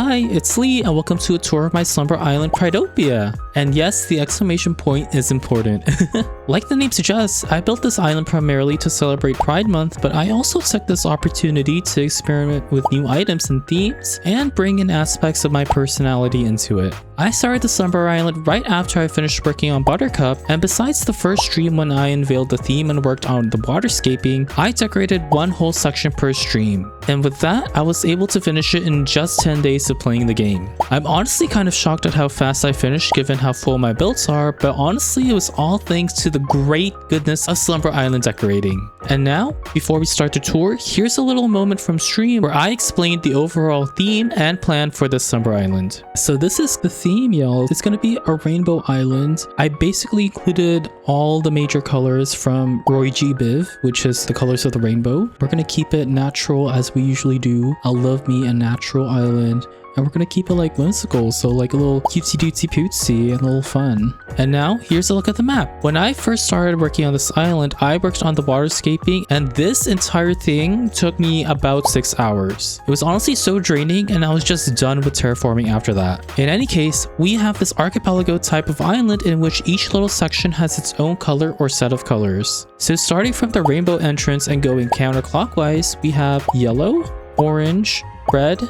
Hi, it's Lee and welcome to a tour of my slumber island Prideopia. And yes, the exclamation point is important. Like the name suggests, I built this island primarily to celebrate Pride Month, but I also took this opportunity to experiment with new items and themes and bring in aspects of my personality into it. I started the slumber island right after I finished working on Buttercup, and besides the first stream when I unveiled the theme and worked on the waterscaping, I decorated one whole section per stream. And with that, I was able to finish it in just 10 days of playing the game. I'm honestly kind of shocked at how fast I finished given how full my builds are, but honestly it was all thanks to the great goodness of Slumber Island decorating. And now, before we start the tour, here's a little moment from stream where I explained the overall theme and plan for this Slumber Island. So this is the theme, y'all. It's gonna be a rainbow island. I basically included all the major colors from Roy G. Biv, which is the colors of the rainbow. We're gonna keep it natural as we usually do. I love me a natural island. And we're gonna keep it like whimsical, so like a little cutesy dootsy pootsy and a little fun. And now here's a look at the map. When I first started working on this island, I worked on the waterscaping, and this entire thing took me about 6 hours. It was honestly so draining, and I was just done with terraforming after that. In any case, we have this archipelago type of island in which each little section has its own color or set of colors. So starting from the rainbow entrance and going counterclockwise, we have yellow, orange, red,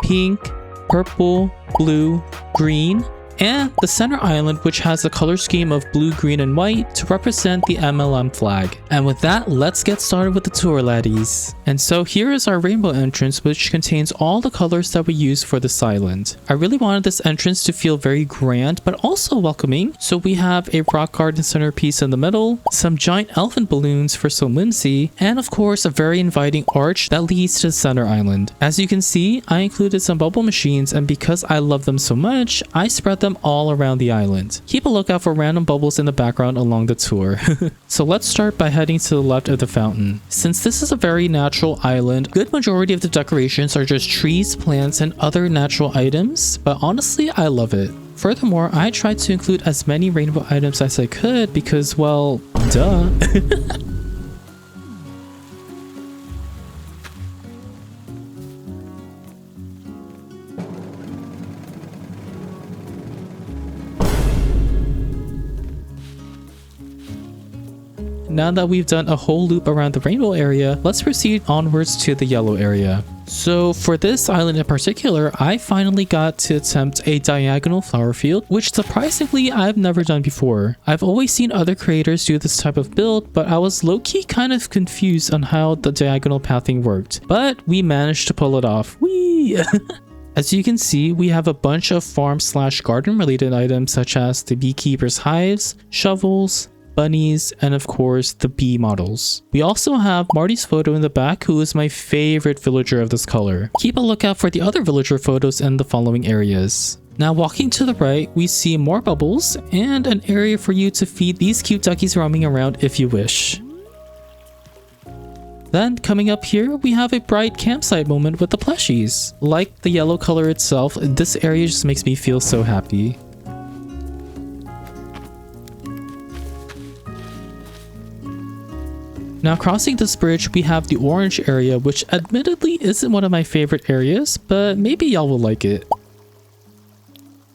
pink, purple, blue, green, and the center island, which has a color scheme of blue, green, and white to represent the MLM flag. And with that, let's get started with the tour, laddies. And so here is our rainbow entrance, which contains all the colors that we use for this island. I really wanted this entrance to feel very grand, but also welcoming. So we have a rock garden centerpiece in the middle, some giant elephant balloons for some whimsy, and of course, a very inviting arch that leads to the center island. As you can see, I included some bubble machines, and because I love them so much, I spread them all around the island. Keep a lookout for random bubbles in the background along the tour. So let's start by heading to the left of the fountain. Since this is a very natural island, good majority of the decorations are just trees, plants, and other natural items, but honestly, I love it. Furthermore, I tried to include as many rainbow items as I could because, well, duh. Now that we've done a whole loop around the rainbow area, let's proceed onwards to the yellow area. So for this island in particular, I finally got to attempt a diagonal flower field, which surprisingly I've never done before. I've always seen other creators do this type of build, but I was low-key kind of confused on how the diagonal pathing worked. But we managed to pull it off. Whee! As you can see, we have a bunch of farm/garden related items such as the beekeeper's hives, shovels, bunnies, and of course the bee models. We also have Marty's photo in the back, who is my favorite villager of this color. Keep a lookout for the other villager photos in the following areas. Now walking to the right, we see more bubbles and an area for you to feed these cute duckies roaming around if you wish. Then coming up here, we have a bright campsite moment with the plushies. Like the yellow color itself, this area just makes me feel so happy. Now crossing this bridge, we have the orange area, which admittedly isn't one of my favorite areas, but maybe y'all will like it.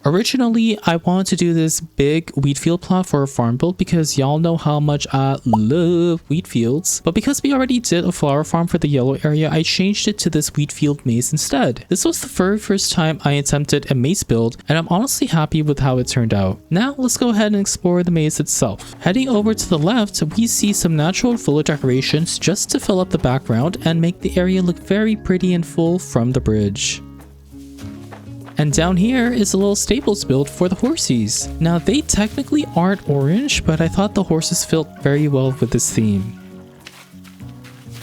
Originally, I wanted to do this big wheat field plot for a farm build because y'all know how much I love wheat fields. But because we already did a flower farm for the yellow area, I changed it to this wheat field maze instead. This was the very first time I attempted a maze build, and I'm honestly happy with how it turned out. Now let's go ahead and explore the maze itself. Heading over to the left, we see some natural village decorations just to fill up the background and make the area look very pretty and full from the bridge. And down here is a little stables build for the horsies. Now they technically aren't orange, but I thought the horses fit very well with this theme.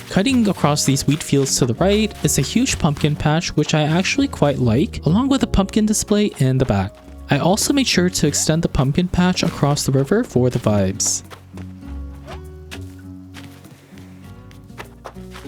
Cutting across these wheat fields to the right is a huge pumpkin patch, which I actually quite like, along with a pumpkin display in the back. I also made sure to extend the pumpkin patch across the river for the vibes.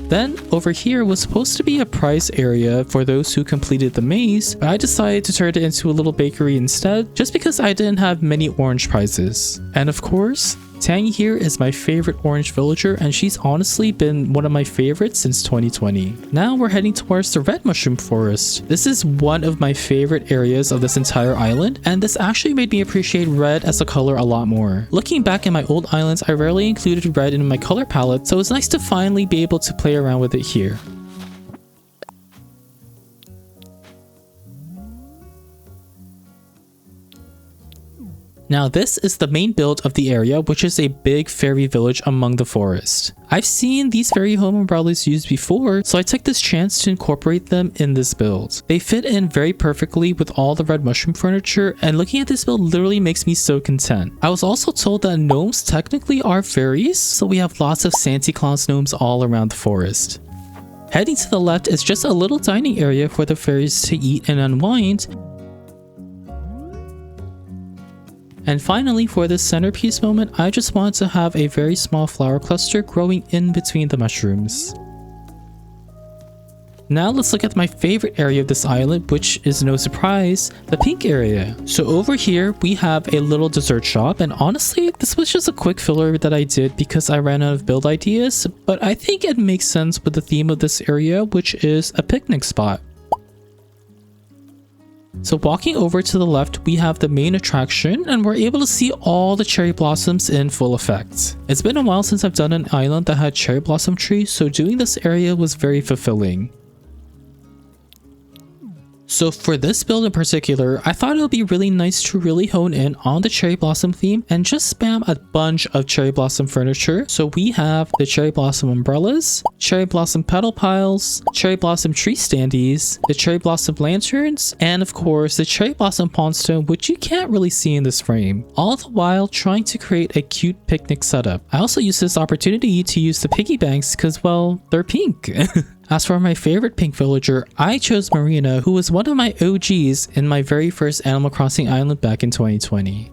Then over here was supposed to be a prize area for those who completed the maze, but I decided to turn it into a little bakery instead, just because I didn't have many orange prizes. And of course, Tangy here is my favorite orange villager, and she's honestly been one of my favorites since 2020. Now we're heading towards the red mushroom forest. This is one of my favorite areas of this entire island, and this actually made me appreciate red as a color a lot more. Looking back at my old islands, I rarely included red in my color palette, so it's nice to finally be able to play around with it here. Now this is the main build of the area, which is a big fairy village among the forest. I've seen these fairy home umbrellas used before, so I took this chance to incorporate them in this build. They fit in very perfectly with all the red mushroom furniture, and looking at this build literally makes me so content. I was also told that gnomes technically are fairies, so we have lots of Santa Claus gnomes all around the forest. Heading to the left is just a little dining area for the fairies to eat and unwind. And finally, for this centerpiece moment, I just wanted to have a very small flower cluster growing in between the mushrooms. Now let's look at my favorite area of this island, which is no surprise, the pink area. So over here, we have a little dessert shop, and honestly, this was just a quick filler that I did because I ran out of build ideas, but I think it makes sense with the theme of this area, which is a picnic spot. So walking over to the left, we have the main attraction, and we're able to see all the cherry blossoms in full effect. It's been a while since I've done an island that had cherry blossom trees, so doing this area was very fulfilling. So for this build in particular, I thought it would be really nice to really hone in on the cherry blossom theme and just spam a bunch of cherry blossom furniture. So we have the cherry blossom umbrellas, cherry blossom petal piles, cherry blossom tree standees, the cherry blossom lanterns, and of course the cherry blossom pondstone, which you can't really see in this frame, all the while trying to create a cute picnic setup. I also use this opportunity to use the piggy banks because, well, they're pink. As for my favorite pink villager, I chose Marina, who was one of my OGs in my very first Animal Crossing island back in 2020.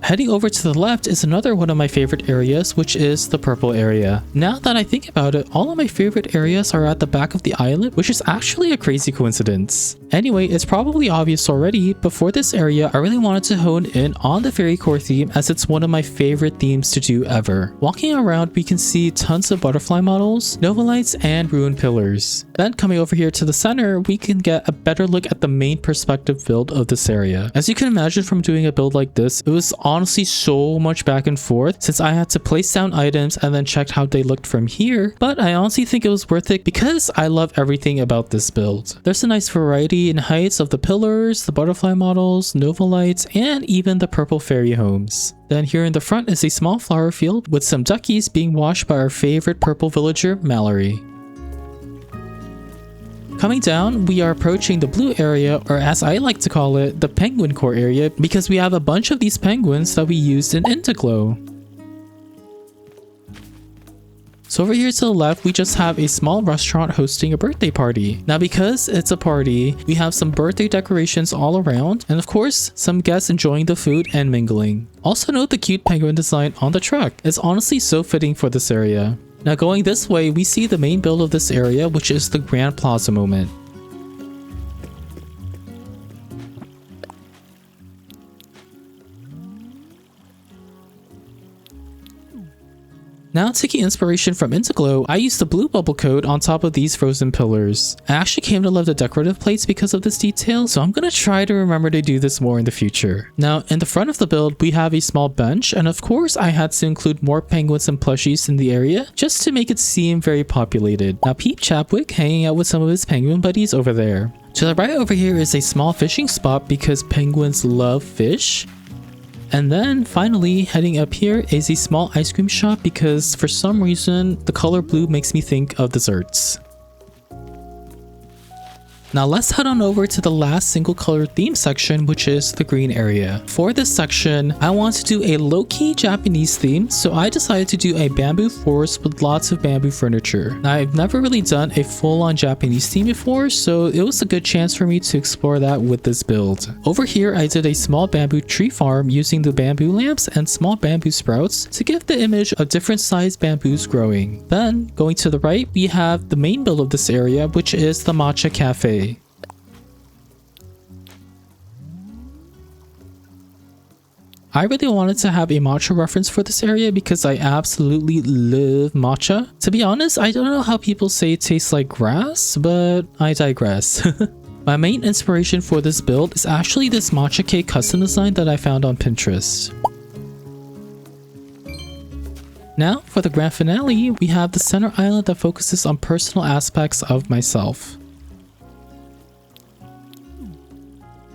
Heading over to the left is another one of my favorite areas, which is the purple area. Now that I think about it, all of my favorite areas are at the back of the island, which is actually a crazy coincidence. Anyway, it's probably obvious already, but for this area, I really wanted to hone in on the fairycore theme as it's one of my favorite themes to do ever. Walking around, we can see tons of butterfly models, novalites, and ruined pillars. Then coming over here to the center, we can get a better look at the main perspective build of this area. As you can imagine from doing a build like this, it was honestly so much back and forth since I had to place down items and then checked how they looked from here, but I honestly think it was worth it because I love everything about this build. There's a nice variety in heights of the pillars, the butterfly models, novalites, and even the purple fairy homes. Then here in the front is a small flower field with some duckies being washed by our favorite purple villager, Mallory. Coming down, we are approaching the blue area, or as I like to call it, the penguin core area, because we have a bunch of these penguins that we used in Integlo. So over here to the left, we just have a small restaurant hosting a birthday party. Now because it's a party, we have some birthday decorations all around, and of course, some guests enjoying the food and mingling. Also note the cute penguin design on the truck. It's honestly so fitting for this area. Now going this way, we see the main build of this area, which is the Grand Plaza moment. Now taking inspiration from Integlo, I used the blue bubble coat on top of these frozen pillars. I actually came to love the decorative plates because of this detail, so I'm gonna try to remember to do this more in the future. Now in the front of the build, we have a small bench, and of course I had to include more penguins and plushies in the area just to make it seem very populated. Now Peep Chapwick hanging out with some of his penguin buddies over there. To the right over here is a small fishing spot because penguins love fish. And then finally heading up here is a small ice cream shop because for some reason the color blue makes me think of desserts. Now let's head on over to the last single color theme section, which is the green area. For this section, I want to do a low-key Japanese theme, so I decided to do a bamboo forest with lots of bamboo furniture. Now I've never really done a full-on Japanese theme before, so it was a good chance for me to explore that with this build. Over here, I did a small bamboo tree farm using the bamboo lamps and small bamboo sprouts to give the image of different sized bamboos growing. Then, going to the right, we have the main build of this area, which is the matcha cafe. I really wanted to have a matcha reference for this area because I absolutely love matcha. To be honest, I don't know how people say it tastes like grass, but I digress. My main inspiration for this build is actually this matcha cake custom design that I found on Pinterest. Now, for the grand finale, we have the center island that focuses on personal aspects of myself.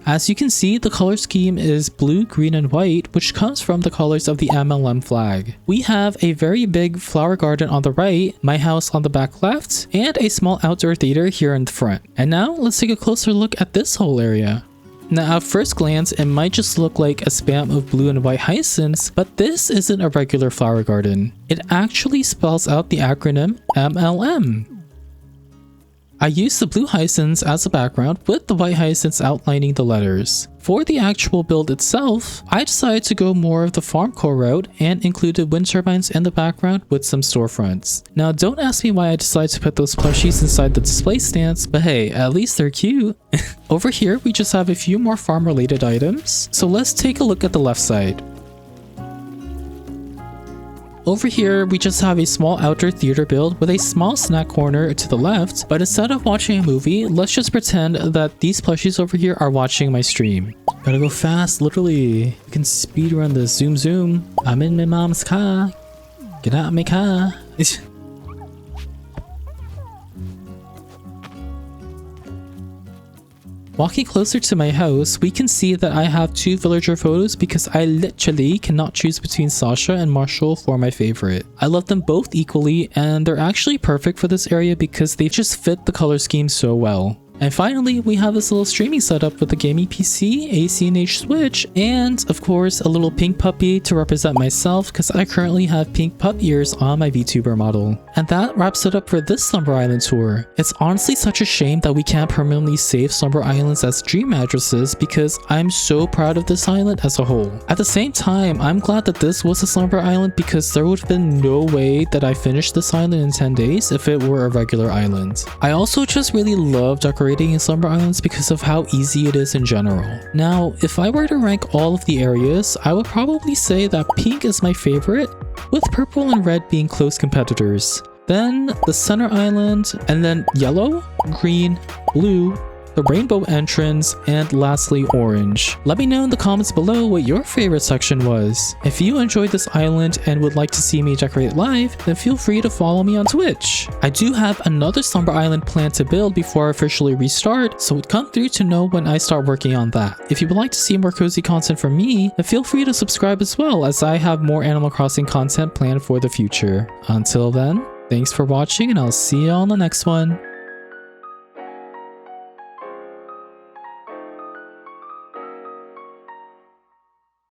As you can see, the color scheme is blue, green, and white, which comes from the colors of the MLM flag. We have a very big flower garden on the right, my house on the back left, and a small outdoor theater here in the front. And now, let's take a closer look at this whole area. Now at first glance, it might just look like a spam of blue and white hyacinths, but this isn't a regular flower garden. It actually spells out the acronym MLM. I used the blue hyacinths as a background with the white hyacinths outlining the letters. For the actual build itself, I decided to go more of the farmcore route and included wind turbines in the background with some storefronts. Now don't ask me why I decided to put those plushies inside the display stands, but hey, at least they're cute. Over here, we just have a few more farm related items, so let's take a look at the left side. Over here, we just have a small outdoor theater build with a small snack corner to the left, but instead of watching a movie, let's just pretend that these plushies over here are watching my stream. Gotta go fast, literally. You can speedrun this. Zoom zoom. I'm in my mom's car. Get out of my car. Walking closer to my house, we can see that I have two villager photos because I literally cannot choose between Sasha and Marshall for my favorite. I love them both equally, and they're actually perfect for this area because they just fit the color scheme so well. And finally, we have this little streaming setup with a gaming PC, a acnh switch, and of course a little pink puppy to represent myself because I currently have pink pup ears on my VTuber model. And that wraps it up for this Slumber Island tour. It's honestly such a shame that we can't permanently save Slumber Islands as dream addresses because I'm so proud of this island as a whole. At the same time, I'm glad that this was a Slumber Island because there would have been no way that I finished this island in 10 days if it were a regular island. I also just really love decorating in Slumber Islands because of how easy it is in general. Now, if I were to rank all of the areas, I would probably say that pink is my favorite, with purple and red being close competitors. Then the center island, and then yellow, green, blue, the rainbow entrance, and lastly orange. Let me know in the comments below what your favorite section was. If you enjoyed this island and would like to see me decorate live, then feel free to follow me on Twitch. I do have another Slumber Island planned to build before I officially restart, so come through to know when I start working on that. If you would like to see more cozy content from me, then feel free to subscribe as well, as I have more Animal Crossing content planned for the future. Until then, thanks for watching and I'll see you on the next one.